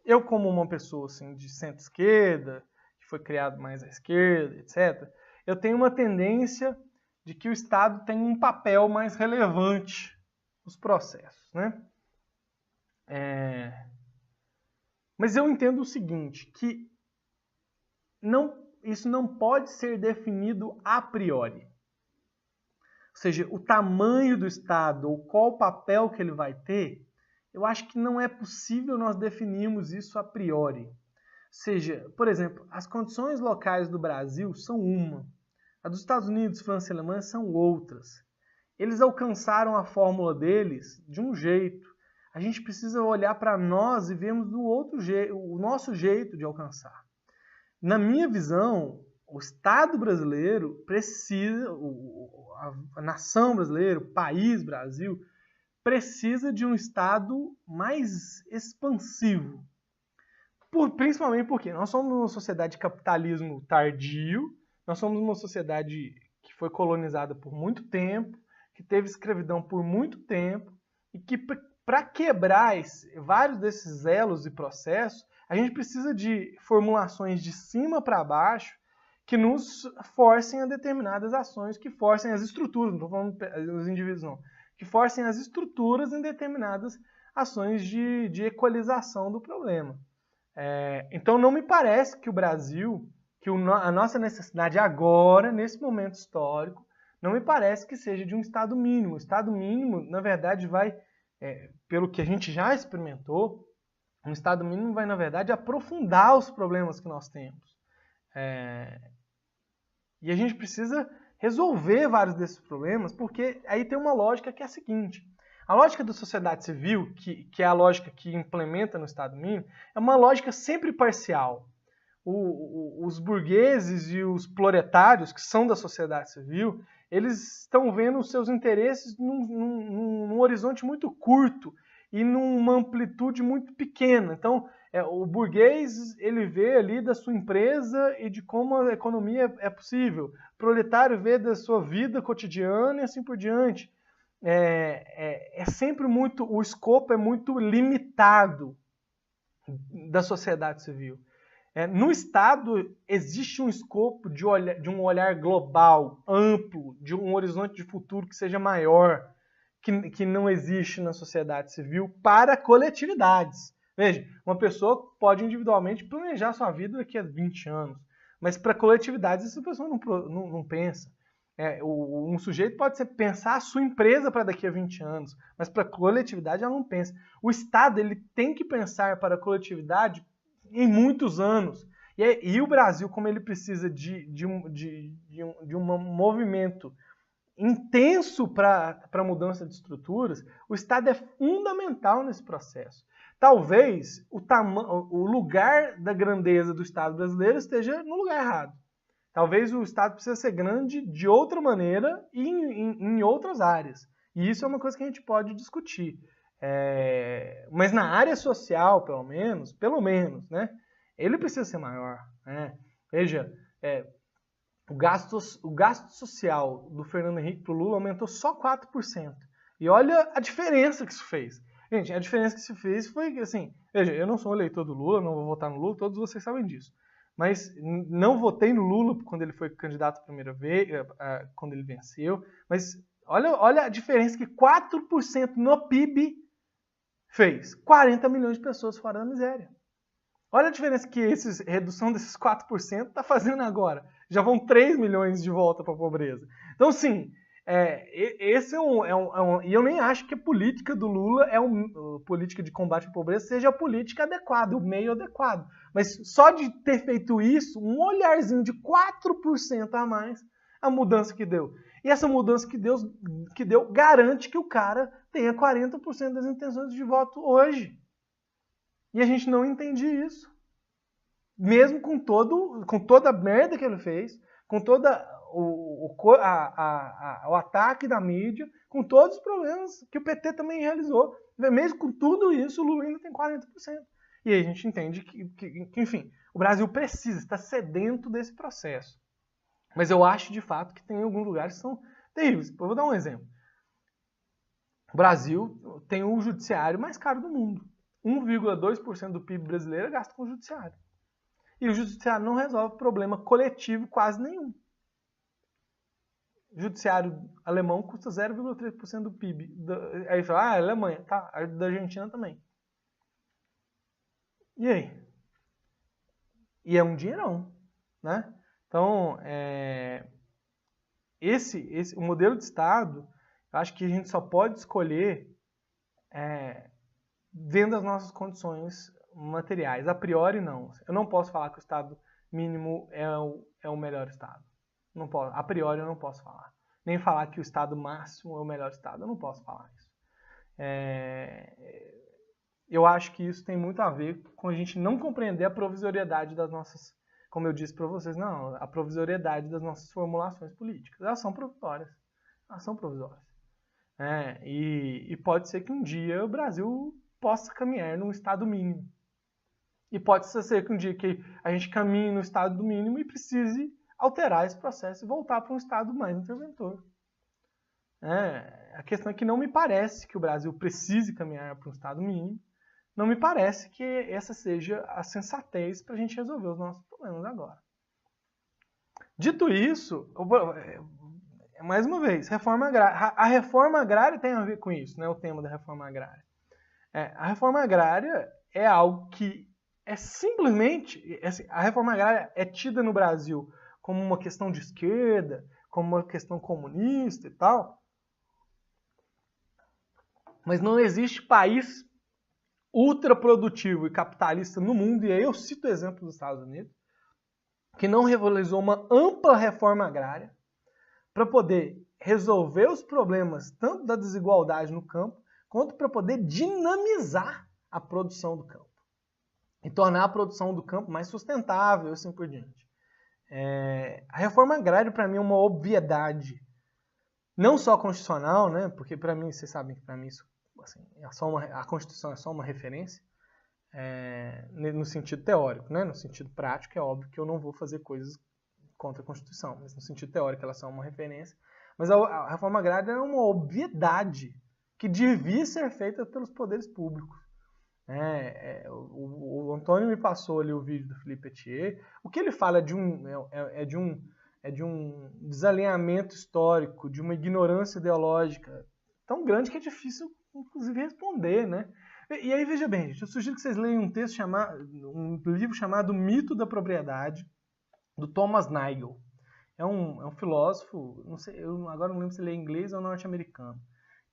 Eu como uma pessoa assim, de centro-esquerda, que foi criado mais à esquerda, etc., eu tenho uma tendência de que o Estado tem um papel mais relevante nos processos, né? Mas eu entendo o seguinte, que isso não pode ser definido a priori. Ou seja, o tamanho do Estado ou qual o papel que ele vai ter, eu acho que não é possível nós definirmos isso a priori. Ou seja, por exemplo, as condições locais do Brasil são uma. A dos Estados Unidos, França e Alemanha são outras. Eles alcançaram a fórmula deles de um jeito. A gente precisa olhar para nós e vermos o nosso jeito de alcançar. Na minha visão, o Estado brasileiro precisa, a nação brasileira, o país Brasil, precisa de um Estado mais expansivo. Principalmente porque nós somos uma sociedade de capitalismo tardio, nós somos uma sociedade que foi colonizada por muito tempo, que teve escravidão por muito tempo, e que para quebrar vários desses elos e processos, a gente precisa de formulações de cima para baixo que nos forcem a determinadas ações, que forcem as estruturas, não estou falando dos indivíduos não, que forcem as estruturas em determinadas ações de equalização do problema. Então não me parece que o Brasil, que a nossa necessidade agora, nesse momento histórico, não me parece que seja de um Estado mínimo. O Estado mínimo, na verdade, vai, pelo que a gente já experimentou, um Estado mínimo vai, na verdade, aprofundar os problemas que nós temos. E a gente precisa resolver vários desses problemas, porque aí tem uma lógica que é a seguinte. A lógica da sociedade civil, que é a lógica que implementa no Estado mínimo, é uma lógica sempre parcial. Os burgueses e os proletários, que são da sociedade civil, eles estão vendo os seus interesses num horizonte muito curto e numa amplitude muito pequena. Então, o burguês, ele vê ali da sua empresa e de como a economia é possível. O proletário vê da sua vida cotidiana e assim por diante. Sempre muito, o escopo é muito limitado da sociedade civil. No Estado existe um escopo de um olhar global, amplo, de um horizonte de futuro que seja maior, que não existe na sociedade civil para coletividades. Veja, uma pessoa pode individualmente planejar sua vida daqui a 20 anos, mas para coletividades essa pessoa não pensa. Um sujeito pode pensar a sua empresa para daqui a 20 anos, mas para a coletividade ela não pensa. O Estado ele tem que pensar para a coletividade em muitos anos. E o Brasil, como ele precisa de um movimento intenso para a mudança de estruturas, o Estado é fundamental nesse processo. Talvez o lugar da grandeza do Estado brasileiro esteja no lugar errado. Talvez o Estado precise ser grande de outra maneira e em outras áreas. E isso é uma coisa que a gente pode discutir. Mas na área social, pelo menos, né, ele precisa ser maior. Né? Veja, o gasto social do Fernando Henrique para o Lula aumentou só 4%. E olha a diferença que isso fez. Gente, a diferença que isso fez foi que, assim, veja, eu não sou eleitor do Lula, não vou votar no Lula, todos vocês sabem disso. Mas não votei no Lula quando ele foi candidato a primeira vez, quando ele venceu. Mas olha a diferença que 4% no PIB fez. 40 milhões de pessoas fora da miséria. Olha a diferença que redução desses 4% está fazendo agora. Já vão 3 milhões de volta para a pobreza. Então, sim, esse e eu nem acho que a política do Lula política de combate à pobreza seja a política adequada, o meio adequado. Mas só de ter feito isso, um olharzinho de 4% a mais, a mudança que deu. E essa mudança que deu garante que o cara tenha 40% das intenções de voto hoje. E a gente não entende isso. Mesmo com toda a merda que ele fez, com todo o ataque da mídia, com todos os problemas que o PT também realizou. Mesmo com tudo isso, o Lula ainda tem 40%. E aí a gente entende que enfim, o Brasil está sedento desse processo. Mas eu acho, de fato, que tem alguns lugares que são terríveis. Eu vou dar um exemplo. O Brasil tem o judiciário mais caro do mundo. 1,2% do PIB brasileiro é gasto com o judiciário. E o judiciário não resolve problema coletivo quase nenhum. O judiciário alemão custa 0,3% do PIB. Aí fala, a Alemanha, tá, a da Argentina também. E aí? E é um dinheirão, né? Então, o modelo de Estado, eu acho que a gente só pode escolher vendo as nossas condições materiais. A priori, não. Eu não posso falar que o Estado mínimo é o melhor Estado. Não posso. A priori, eu não posso falar. Nem falar que o Estado máximo é o melhor Estado. Eu não posso falar isso. Eu acho que isso tem muito a ver com a gente não compreender a provisoriedade das nossas, como eu disse para vocês, não, a provisoriedade das nossas formulações políticas. Elas são provisórias. Elas são provisórias. E pode ser que um dia o Brasil possa caminhar num Estado mínimo. E pode ser que um dia que a gente caminhe no Estado do mínimo e precise alterar esse processo e voltar para um Estado mais interventor. A questão é que não me parece que o Brasil precise caminhar para um Estado mínimo. Não me parece que essa seja a sensatez para a gente resolver os nossos problemas agora. Dito isso, mais uma vez, reforma agrária. A reforma agrária tem a ver com isso, né? O tema da reforma agrária. A reforma agrária é algo que é simplesmente... a reforma agrária é tida no Brasil como uma questão de esquerda, como uma questão comunista e tal. Mas não existe país ultraprodutivo e capitalista no mundo, e aí eu cito o exemplo dos Estados Unidos, que não realizou uma ampla reforma agrária para poder resolver os problemas tanto da desigualdade no campo, quanto para poder dinamizar a produção do campo e tornar a produção do campo mais sustentável e assim por diante. A reforma agrária, para mim, é uma obviedade, não só constitucional, né? Porque para mim, vocês sabem que para mim isso, assim, a Constituição é só uma referência, no sentido teórico, né? No sentido prático, é óbvio que eu não vou fazer coisas contra a Constituição, mas no sentido teórico ela é só uma referência. Mas a reforma agrária é uma obviedade que devia ser feita pelos poderes públicos. O Antônio me passou ali o vídeo do Philippe Etier. O que ele fala de um desalinhamento histórico, de uma ignorância ideológica tão grande que é difícil, inclusive, responder, né? E aí, veja bem, gente, eu sugiro que vocês leiam um livro chamado Mito da Propriedade, do Thomas Nagel. É um filósofo, não sei, eu agora não lembro se ele é inglês ou norte-americano,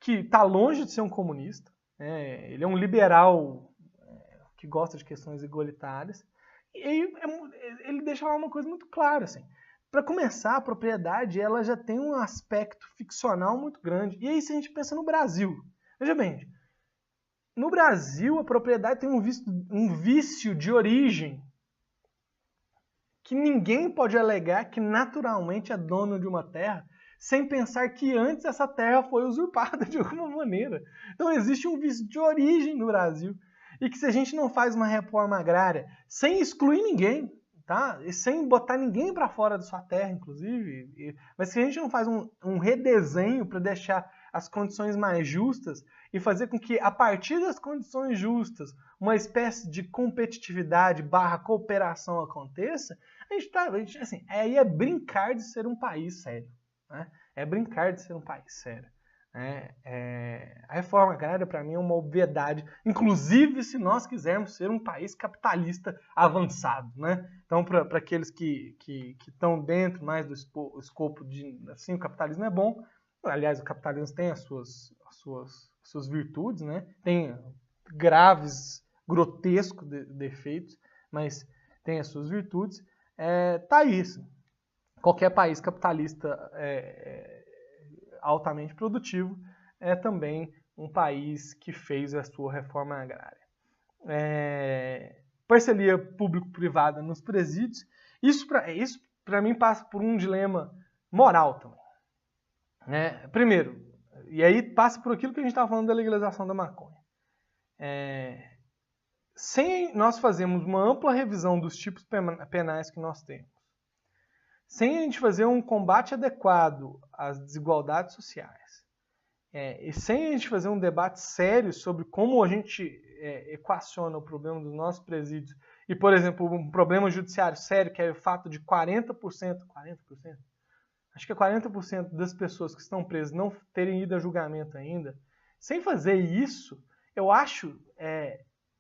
que está longe de ser um comunista. Ele é um liberal que gosta de questões igualitárias. E aí ele deixa lá uma coisa muito clara. Assim. Para começar, a propriedade ela já tem um aspecto ficcional muito grande. E aí se a gente pensa no Brasil, veja bem, no Brasil a propriedade tem um vício de origem que ninguém pode alegar que naturalmente é dono de uma terra sem pensar que antes essa terra foi usurpada de alguma maneira. Então existe um vício de origem no Brasil. E que se a gente não faz uma reforma agrária sem excluir ninguém, tá? E sem botar ninguém para fora da sua terra, inclusive, mas se a gente não faz um redesenho para deixar as condições mais justas e fazer com que, a partir das condições justas, uma espécie de competitividade / cooperação aconteça, assim, aí é brincar de ser um país sério. Né? É brincar de ser um país sério. A reforma agrária, para mim, é uma obviedade, inclusive se nós quisermos ser um país capitalista avançado, né? Então, para aqueles que estão dentro mais do escopo de, assim, o capitalismo é bom. Aliás, o capitalismo tem as suas virtudes, né? Tem graves, grotescos defeitos, mas tem as suas virtudes. Tá isso. Qualquer país capitalista altamente produtivo é também um país que fez a sua reforma agrária. Parceria público-privada nos presídios, isso para mim passa por um dilema moral também. Primeiro, e aí passa por aquilo que a gente estava falando da legalização da maconha. Sem nós fazermos uma ampla revisão dos tipos penais que nós temos, sem a gente fazer um combate adequado às desigualdades sociais, e sem a gente fazer um debate sério sobre como a gente equaciona o problema dos nossos presídios, e, por exemplo, um problema judiciário sério, que é o fato de 40%, acho que é 40% das pessoas que estão presas não terem ido a julgamento ainda, sem fazer isso, eu acho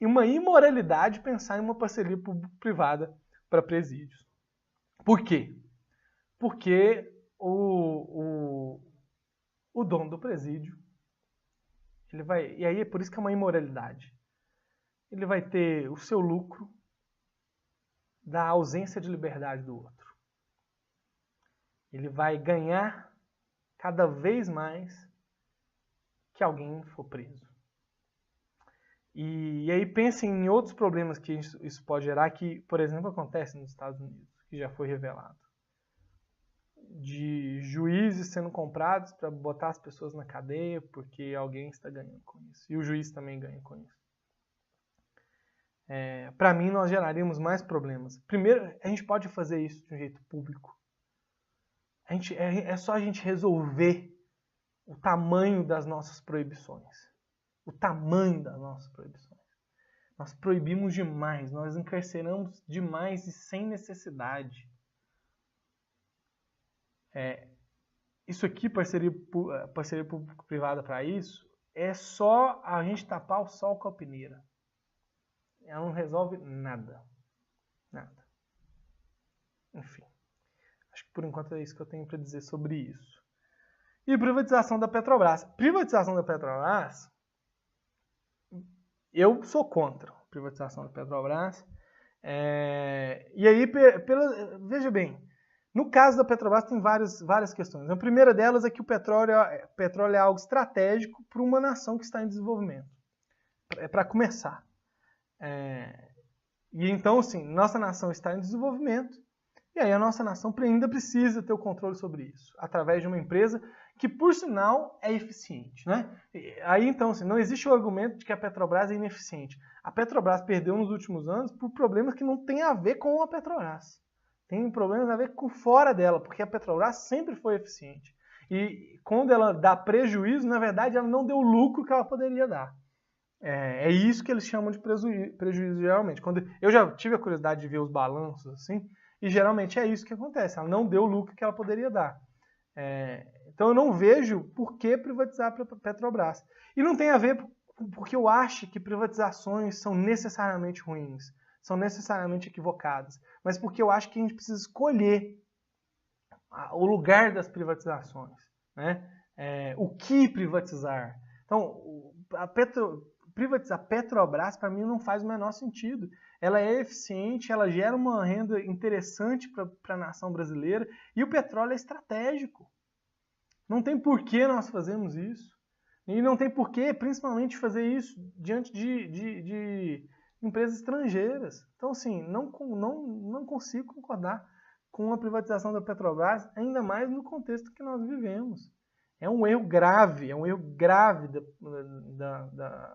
uma imoralidade pensar em uma parceria público-privada para presídios. Por quê? Porque o dono do presídio, ele vai, e aí é por isso que é uma imoralidade, ele vai ter o seu lucro da ausência de liberdade do outro. Ele vai ganhar cada vez mais que alguém for preso. E aí pensem em outros problemas que isso pode gerar, que, por exemplo, acontece nos Estados Unidos, que já foi revelado. De juízes sendo comprados para botar as pessoas na cadeia porque alguém está ganhando com isso. E o juiz também ganha com isso. Para mim, nós geraríamos mais problemas. Primeiro, a gente pode fazer isso de um jeito público. É só a gente resolver o tamanho das nossas proibições. O tamanho das nossas proibições. Nós proibimos demais, nós encarceramos demais e sem necessidade. Isso aqui, parceria público-privada para isso, é só a gente tapar o sol com a peneira. Ela não resolve nada. Nada. Enfim. Acho que por enquanto é isso que eu tenho para dizer sobre isso. E privatização da Petrobras. Privatização da Petrobras, eu sou contra a privatização da Petrobras. E aí, veja bem, no caso da Petrobras tem várias questões. A primeira delas é que o petróleo é algo estratégico para uma nação que está em desenvolvimento. Para começar. E então, assim, nossa nação está em desenvolvimento, e aí a nossa nação ainda precisa ter o controle sobre isso, através de uma empresa que, por sinal, é eficiente, né? Aí, então, assim, não existe o argumento de que a Petrobras é ineficiente. A Petrobras perdeu nos últimos anos por problemas que não têm a ver com a Petrobras. Tem problemas a ver com fora dela, porque a Petrobras sempre foi eficiente. E quando ela dá prejuízo, na verdade, ela não deu o lucro que ela poderia dar. É isso que eles chamam de prejuízo, geralmente. Quando eu já tive a curiosidade de ver os balanços, assim, e geralmente é isso que acontece. Ela não deu o lucro que ela poderia dar. Então eu não vejo por que privatizar a Petrobras. E não tem a ver porque eu acho que privatizações são necessariamente ruins, são necessariamente equivocadas, mas porque eu acho que a gente precisa escolher o lugar das privatizações, né? O que privatizar. Então, privatizar a Petrobras, para mim, não faz o menor sentido. Ela é eficiente, ela gera uma renda interessante para a nação brasileira e o petróleo é estratégico. Não tem por que nós fazermos isso. E não tem por que, principalmente, fazer isso diante de empresas estrangeiras. Então, assim, não consigo concordar com a privatização da Petrobras, ainda mais no contexto que nós vivemos. É um erro grave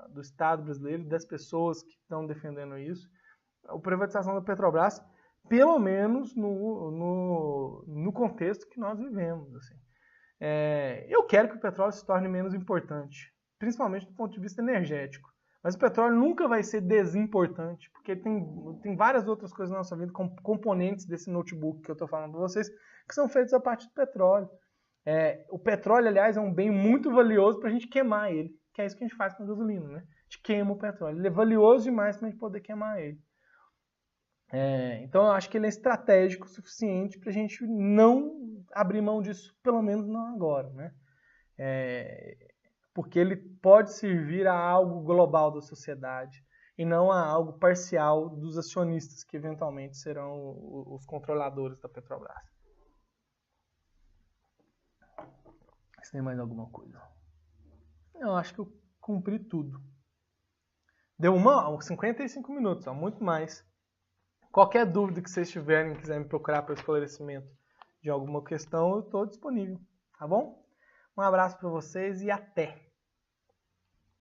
do Estado brasileiro, das pessoas que estão defendendo isso. A privatização da Petrobras, pelo menos no contexto que nós vivemos. Assim. Eu quero que o petróleo se torne menos importante, principalmente do ponto de vista energético. Mas o petróleo nunca vai ser desimportante, porque tem várias outras coisas na nossa vida, componentes desse notebook que eu estou falando para vocês, que são feitos a partir do petróleo. O petróleo, aliás, é um bem muito valioso para a gente queimar ele, que é isso que a gente faz com a gasolina, né? A gente queima o petróleo. Ele é valioso demais para a gente poder queimar ele. Então eu acho que ele é estratégico o suficiente para a gente não abrir mão disso, pelo menos não agora, né? Porque ele pode servir a algo global da sociedade e não a algo parcial dos acionistas que eventualmente serão os controladores da Petrobras. Se tem mais alguma coisa? Eu acho que eu cumpri tudo. Deu 55 minutos, muito mais. Qualquer dúvida que vocês tiverem, quiserem me procurar para esclarecimento de alguma questão, eu estou disponível, tá bom? Um abraço para vocês e até!